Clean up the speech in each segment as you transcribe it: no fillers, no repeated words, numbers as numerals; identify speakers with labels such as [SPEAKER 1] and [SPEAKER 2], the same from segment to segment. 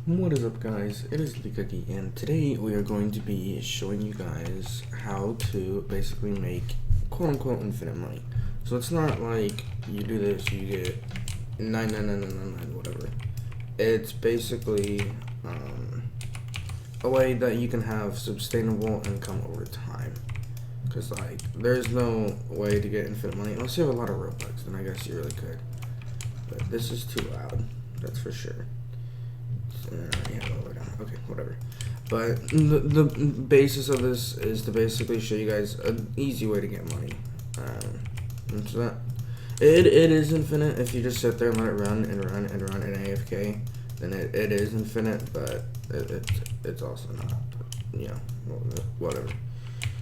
[SPEAKER 1] What is up, guys? It is the Cookie, and today we are going to be showing you guys how to basically make quote-unquote infinite money. So it's not like you do this, you get 99999 whatever. It's basically a way that you can have sustainable income over time. Because like there's no way to get infinite money unless you have a lot of Roblox. Then I guess you really could. But this is too loud. That's for sure. Yeah, lower down. Okay, whatever. But the basis of this is to basically show you guys an easy way to get money. And so that it is infinite if you just sit there and let it run and run and run in AFK. Then it is infinite, but it's also not. You know, whatever.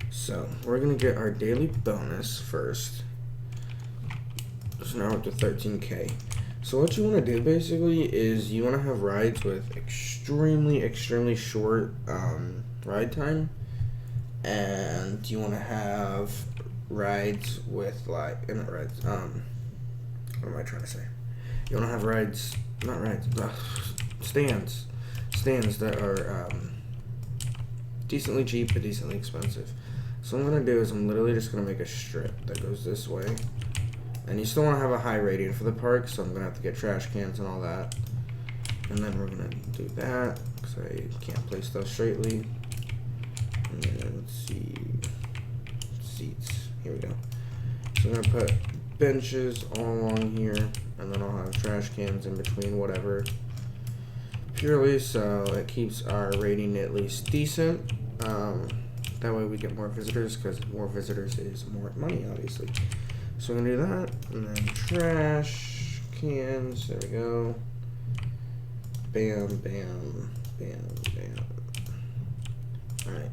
[SPEAKER 1] So we're gonna get our daily bonus first. So now we're up to 13K. So what you want to do basically is you want to have rides with extremely short ride time, and you want to have rides with like not rides. What am I trying to say? You want to have rides, not rides, stands that are decently cheap but decently expensive. So what I'm gonna do is I'm literally just gonna make a strip that goes this way. And you still want to have a high rating for the park, so I'm going to have to get trash cans and all that. And then we're going to do that, because I can't place stuff straightly. And then, let's see, seats, here we go. So I'm going to put benches all along here, and then I'll have trash cans in between, whatever. Purely so it keeps our rating at least decent. That way we get more visitors, because more visitors is more money, obviously. So we're going to do that, and then trash cans, there we go. Bam, bam, bam, bam. Alright.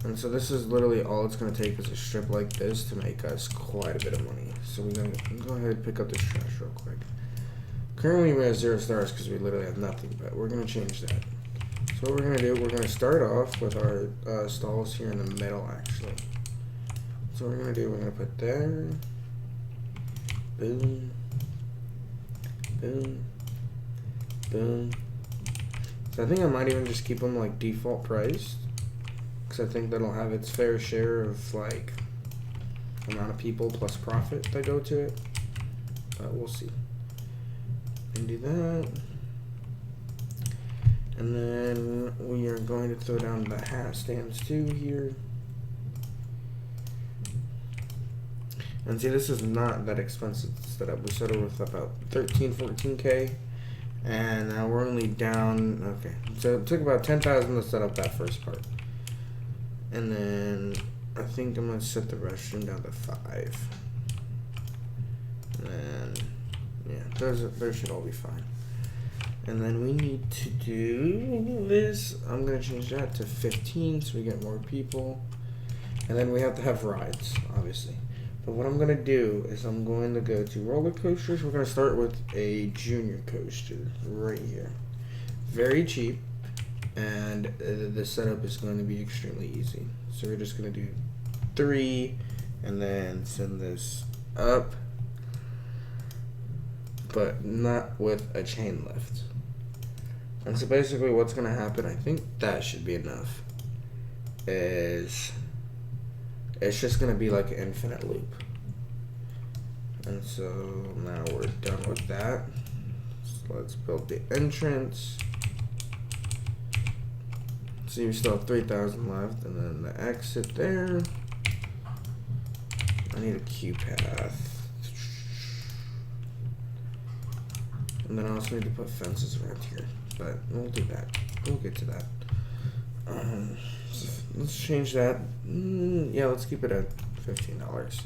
[SPEAKER 1] And so this is literally all it's going to take is a strip like this to make us quite a bit of money. So we're going to go ahead and pick up this trash real quick. Currently we have 0 stars because we literally have nothing, but we're going to change that. So what we're going to do, we're going to start off with our stalls here in the middle, actually. So what we're going to do, we're going to put there, boom, boom, boom. So I think I might even just keep them like default priced, because I think that'll have its fair share of like amount of people plus profit that go to it, but we'll see. And do that. And then we are going to throw down the hat stands too here. And see, this is not that expensive to set up. We started with about 14K, and now we're only down. Okay, so it took about 10,000 to set up that first part, and then I think I'm gonna set the restroom down to 5, and yeah, those should all be fine. And then we need to do this. I'm gonna change that to 15 so we get more people, and then we have to have rides, obviously. But what I'm going to do is I'm going to go to roller coasters. We're going to start with a junior coaster right here. Very cheap, and the setup is going to be extremely easy. So we're just going to do 3 and then send this up, but not with a chain lift. And so basically what's going to happen, I think that should be enough, is it's just going to be like an infinite loop. And so now we're done with that. So let's build the entrance. See, we still have 3,000 left, and then the exit there. I need a queue path. And then I also need to put fences around here, but we'll do that. We'll get to that. So let's change that. Yeah, let's keep it at $15.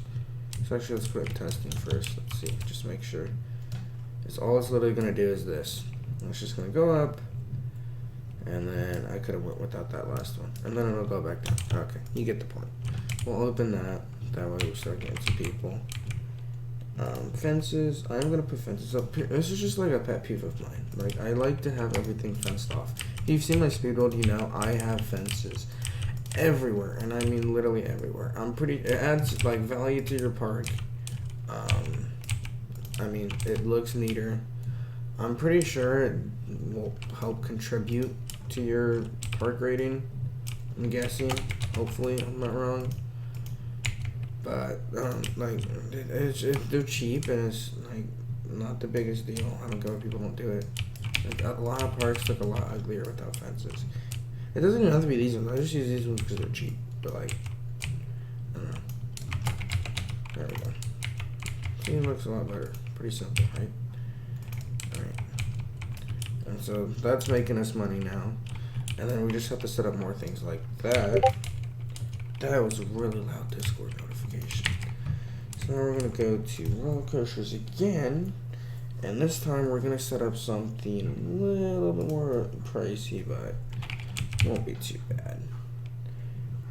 [SPEAKER 1] So actually, let's put testing first. Let's see, just make sure. It's all it's literally gonna do is this. It's just gonna go up, and then I could have went without that last one, and then it'll go back down. Okay, you get the point. We'll open that. That way we start getting some people. Fences. I'm gonna put fences up here. This is just like a pet peeve of mine. Like, I like to have everything fenced off. If you've seen my speed build, you know I have fences everywhere, and I mean literally everywhere. It adds like value to your park. I mean, it looks neater. I'm pretty sure it will help contribute to your park rating. I'm guessing. Hopefully, I'm not wrong. But like, they're cheap and it's like not the biggest deal. I don't care if people don't do it. Like, a lot of parks look a lot uglier without fences. It doesn't even have to be these ones. I just use these ones because they're cheap. But like, I don't know. There we go. See, it looks a lot better. Pretty simple, right? Alright. And so that's making us money now. And then we just have to set up more things like that. That was a really loud Discord notification. So now we're going to go to roller coasters again. And this time we're going to set up something a little bit more pricey, but won't be too bad.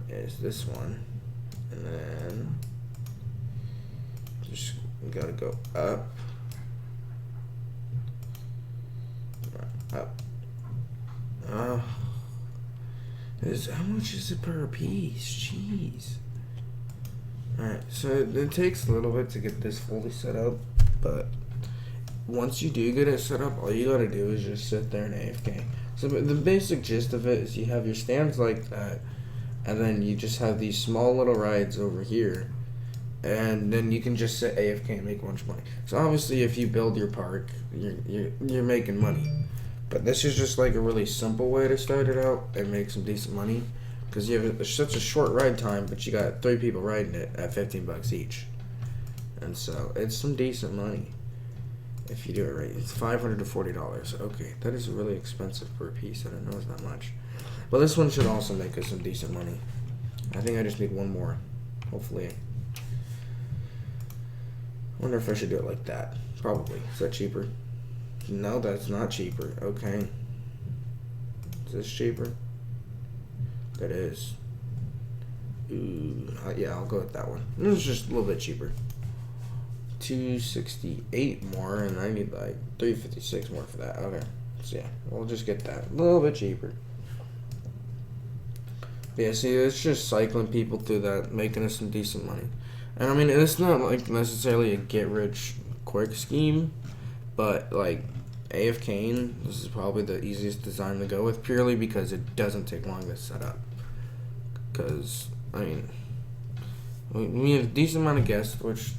[SPEAKER 1] Is this one. And then just got to go up. Up. How much is it per piece? Jeez. Alright, so it takes a little bit to get this fully set up, but once you do get it set up, all you gotta do is just sit there and AFK. So the basic gist of it is you have your stands like that, and then you just have these small little rides over here, and then you can just sit AFK and make a bunch of money. So obviously if you build your park, you're making money. But this is just like a really simple way to start it out and make some decent money. Because you have such a short ride time, but you got 3 people riding it at $15 each. And so it's some decent money if you do it right. It's $500 to $40. Okay, that is really expensive per piece. I didn't know it was that much. But this one should also make us some decent money. I think I just need one more. Hopefully. I wonder if I should do it like that. Probably. Is that cheaper? No, that's not cheaper. Okay. Is this cheaper? That is. Ooh, yeah, I'll go with that one. This is just a little bit cheaper. $268 more, and I need like $356 more for that. Okay. So yeah, we'll just get that. A little bit cheaper. But yeah, see, it's just cycling people through that, making us some decent money. And I mean, it's not like necessarily a get-rich-quick scheme. But like AFKing, this is probably the easiest design to go with, purely because it doesn't take long to set up. Because I mean, we have a decent amount of guests, which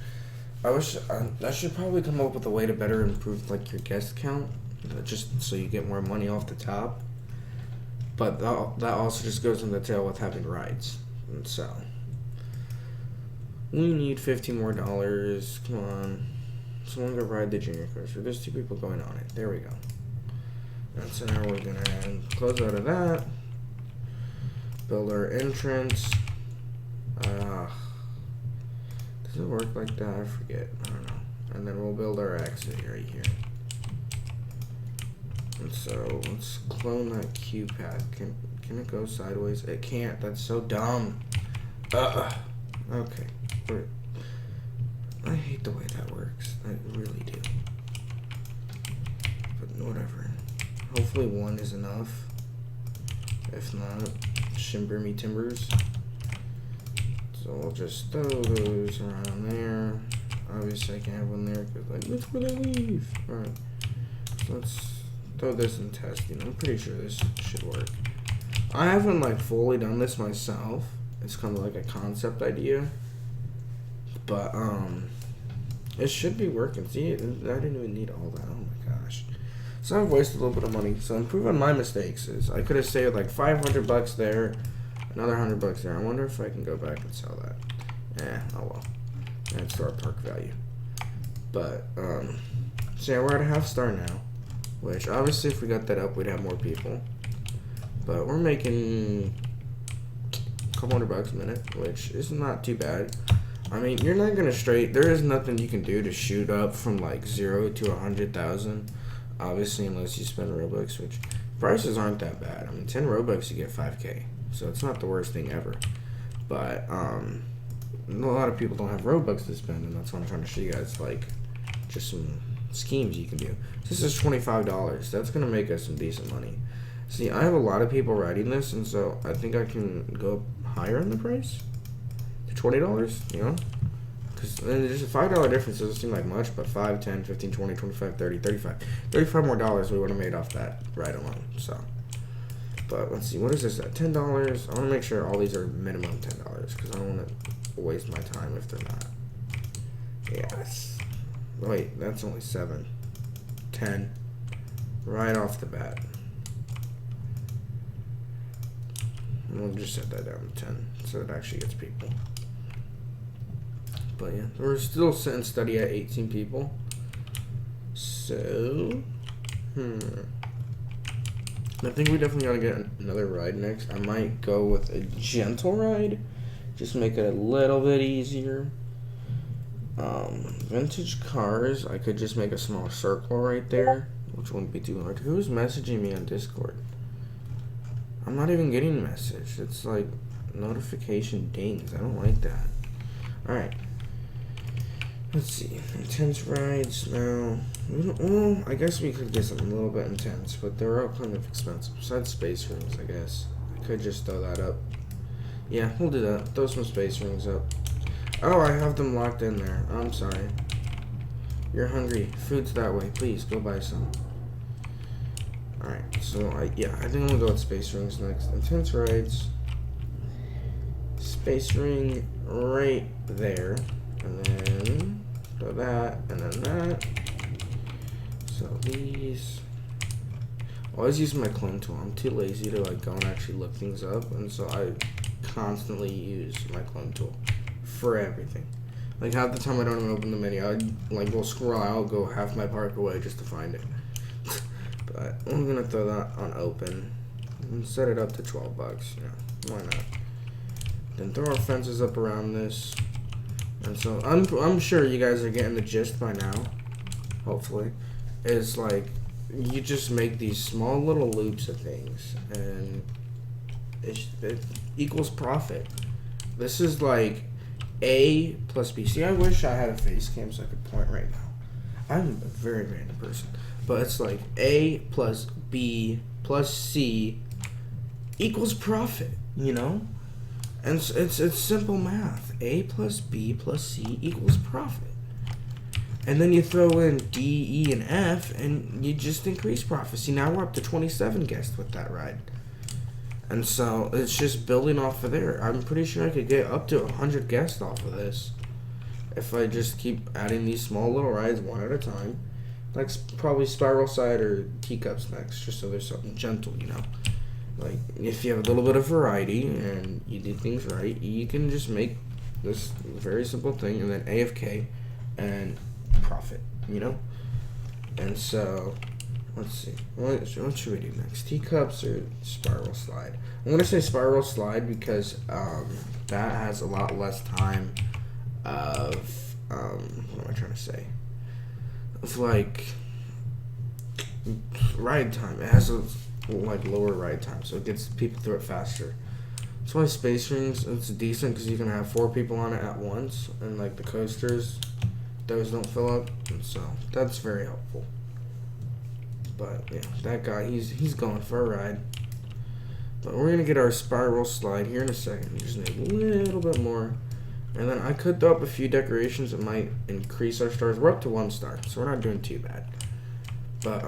[SPEAKER 1] I should probably come up with a way to better improve like your guest count, just so you get more money off the top. But that also just goes in the tail with having rides, and so we need $15 more. Come on. Someone go ride the junior coaster. There's 2 people going on it. There we go. And so now we're going to close out of that. Build our entrance. Does it work like that? I forget. I don't know. And then we'll build our exit right here. And so let's clone that queue path. Can it go sideways? It can't. That's so dumb. Okay. I hate the way that works. I really do. But whatever. Hopefully 1 is enough. If not, shimber me timbers. So we'll just throw those around there. Obviously I can't have one there because like, that's where they leave. Alright. So let's throw this in testing. I'm pretty sure this should work. I haven't like fully done this myself. It's kind of like a concept idea. But it should be working. See, I didn't even need all that. Oh my gosh. So I've wasted a little bit of money. So improving my mistakes is I could have saved like $500 there, another $100 there. I wonder if I can go back and sell that. Oh well. That's our park value. But so yeah, we're at a half star now. Which obviously if we got that up we'd have more people. But we're making a couple $100 a minute, which is not too bad. I mean, you're not gonna there is nothing you can do to shoot up from like 0 to 100,000, obviously, unless you spend Robux, which prices aren't that bad. I mean, 10 Robux you get 5K, so it's not the worst thing ever. But a lot of people don't have Robux to spend, and that's what I'm trying to show you guys, like just some schemes you can do. This is $25. That's gonna make us some decent money. See, I have a lot of people riding this, and so I think I can go higher in the price. $20, you know, because there's a $5 difference. Doesn't seem like much, but 5, 10, 15, 20, 25, 30, 35. $35 more we would have made off that ride alone. So, but let's see, what is this at? $10. I want to make sure all these are minimum $10 because I don't want to waste my time if they're not. Yes. Wait, that's only 7. 10. Right off the bat. We'll just set that down to 10 so it actually gets people. But yeah, we're still sitting steady at 18 people. So, I think we definitely gotta get another ride next. I might go with a gentle ride. Just make it a little bit easier. Vintage cars, I could just make a small circle right there, which wouldn't be too hard. Who's messaging me on Discord? I'm not even getting a message. It's like notification dings. I don't like that. Alright. Let's see. Intense rides now. Well, I guess we could get something a little bit intense, but they're all kind of expensive. Besides space rings, I guess. I could just throw that up. Yeah, we'll do that. Throw some space rings up. Oh, I have them locked in there. I'm sorry. You're hungry. Food's that way. Please, go buy some. Alright, so I think I'm gonna go with space rings next. Intense rides. Space ring right there. And then throw that, and then that. So these. Always use my clone tool. I'm too lazy to like go and actually look things up, and so I constantly use my clone tool for everything. Like half the time I don't even open the menu. I like will scroll out, go half my park away just to find it. But I'm gonna throw that on open and set it up to $12. Yeah, why not? Then throw our fences up around this. And so I'm sure you guys are getting the gist by now. Hopefully, is like you just make these small little loops of things, and it equals profit. This is like A plus B. See, I wish I had a face cam so I could point right now. I'm a very random person, but it's like A plus B plus C equals profit. You know. And it's simple math. A plus B plus C equals profit. And then you throw in D, E, and F, and you just increase profit. See, now we're up to 27 guests with that ride. And so it's just building off of there. I'm pretty sure I could get up to 100 guests off of this if I just keep adding these small little rides one at a time. Like probably Spiral Side or Teacups next, just so there's something gentle, you know. Like, if you have a little bit of variety and you do things right, you can just make this very simple thing and then AFK and profit, you know? And so, let's see. What should we do next? Teacups or Spiral Slide? I'm going to say Spiral Slide because that has a lot less time of, what am I trying to say? Of, like, ride time. It has a like lower ride time, so it gets people through it faster. That's why Space Rings, it's decent because you can have 4 people on it at once, and like the coasters, those don't fill up, and so that's very helpful. But yeah, that guy, he's going for a ride. But we're gonna get our Spiral Slide here in a second. We just need a little bit more, and then I could throw up a few decorations that might increase our stars. We're up to 1 star, so we're not doing too bad. But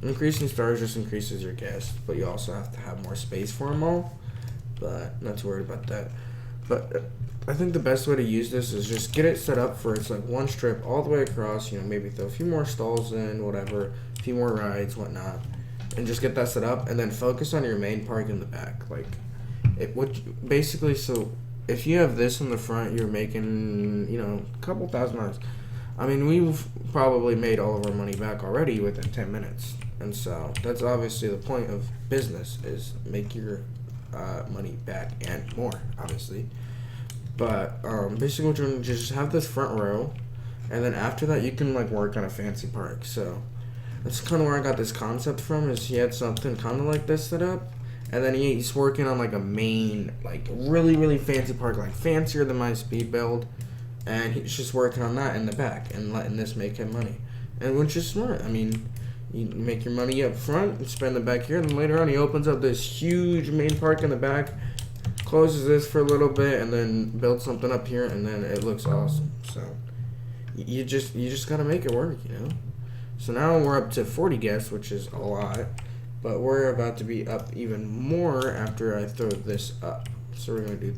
[SPEAKER 1] increasing stars just increases your guests, but you also have to have more space for them all. But not too worried about that. But I think the best way to use this is just get it set up for it's like 1 strip all the way across. You know, maybe throw a few more stalls in, whatever, a few more rides, whatnot, and just get that set up. And then focus on your main park in the back. Like it would basically. So if you have this in the front, you're making a couple $1,000. I mean, we've probably made all of our money back already within 10 minutes. And so that's obviously the point of business is make your money back and more, obviously. But basically what you're going to just have this front row, and then after that you can like work on a fancy park. So that's kind of where I got this concept from, is he had something kind of like this set up, and then he's working on like a main, like really, really fancy park, like fancier than my speed build. And he's just working on that in the back and letting this make him money. And which is smart. I mean, you make your money up front and spend it back here, and then later on he opens up this huge main park in the back, closes this for a little bit and then build something up here, and then it looks awesome. So you just gotta make it work, you know. So now we're up to 40 guests, which is a lot, but we're about to be up even more after I throw this up. So we're gonna do,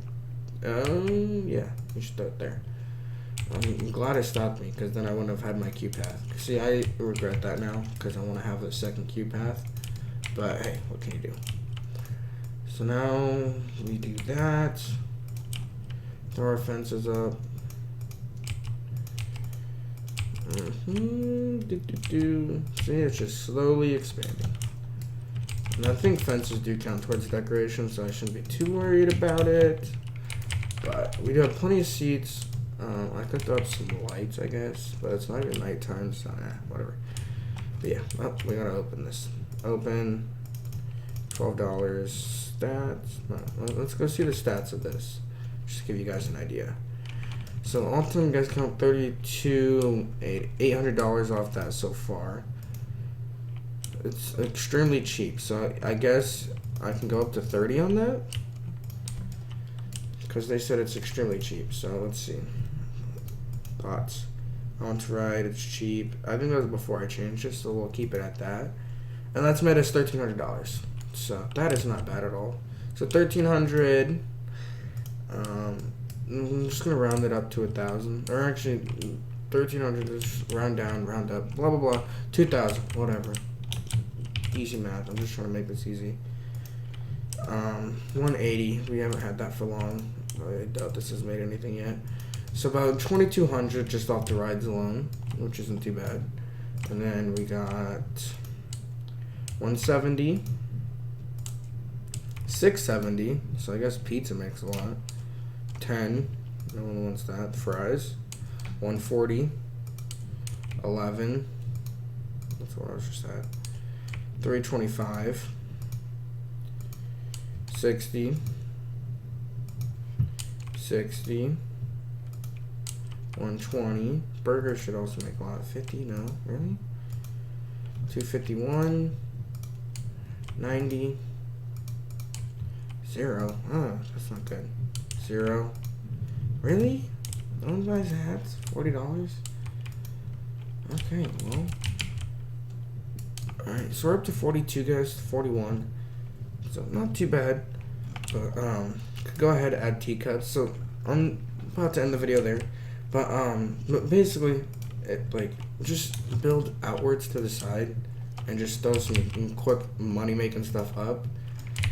[SPEAKER 1] yeah, we should throw it there. I'm glad it stopped me, because then I wouldn't have had my queue path. See, I regret that now, because I want to have a second queue path. But hey, what can you do? So now we do that. Throw our fences up. See, it's just slowly expanding. And I think fences do count towards decoration, so I shouldn't be too worried about it. But we do have plenty of seats. I could throw up some lights, I guess, but it's not even nighttime, so whatever. But yeah, we gotta open this. Open. $12 stats. No, let's go see the stats of this. Just to give you guys an idea. So all time, you guys count $800 off that so far. It's extremely cheap, so I guess I can go up to 30 on that, because they said it's extremely cheap. So let's see. Thoughts. I want to ride. It's cheap. I think that was before I changed it, so we'll keep it at that. And that's made us $1,300. So that is not bad at all. So 1,300. I'm just gonna round it up to 1,000, or actually 1,300. Just round down, round up, blah blah blah. 2,000, whatever. Easy math. I'm just trying to make this easy. 180. We haven't had that for long. I doubt this has made anything yet. So about 2,200 just off the rides alone, which isn't too bad. And then we got 170, 670. So I guess pizza makes a lot. 10. No one wants that. Fries. 140. 11. That's what I was just at. 325. 60. 60. 120. Burger should also make a lot. 50. No, really? 251. 90. 0. Oh, that's not good. 0. Really? No one buys hats? $40? Okay, well. Alright, so we're up to 42, guys. 41. So not too bad. But go ahead and add teacups. So I'm about to end the video there. But basically, just build outwards to the side and just throw some quick money making stuff up.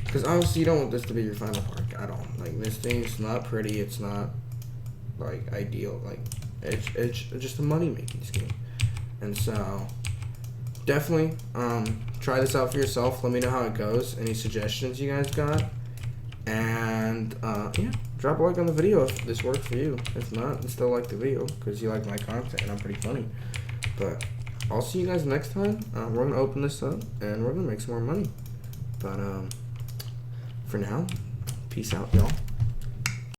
[SPEAKER 1] Because obviously you don't want this to be your final park at all. Like, this thing's not pretty. It's not like ideal. Like, it's just a money making scheme. And so definitely try this out for yourself. Let me know how it goes. Any suggestions you guys got? And yeah, drop a like on the video if this worked for you. If not, still like the video because you like my content and I'm pretty funny. But I'll see you guys next time. We're gonna open this up and we're gonna make some more money. But for now, peace out, y'all.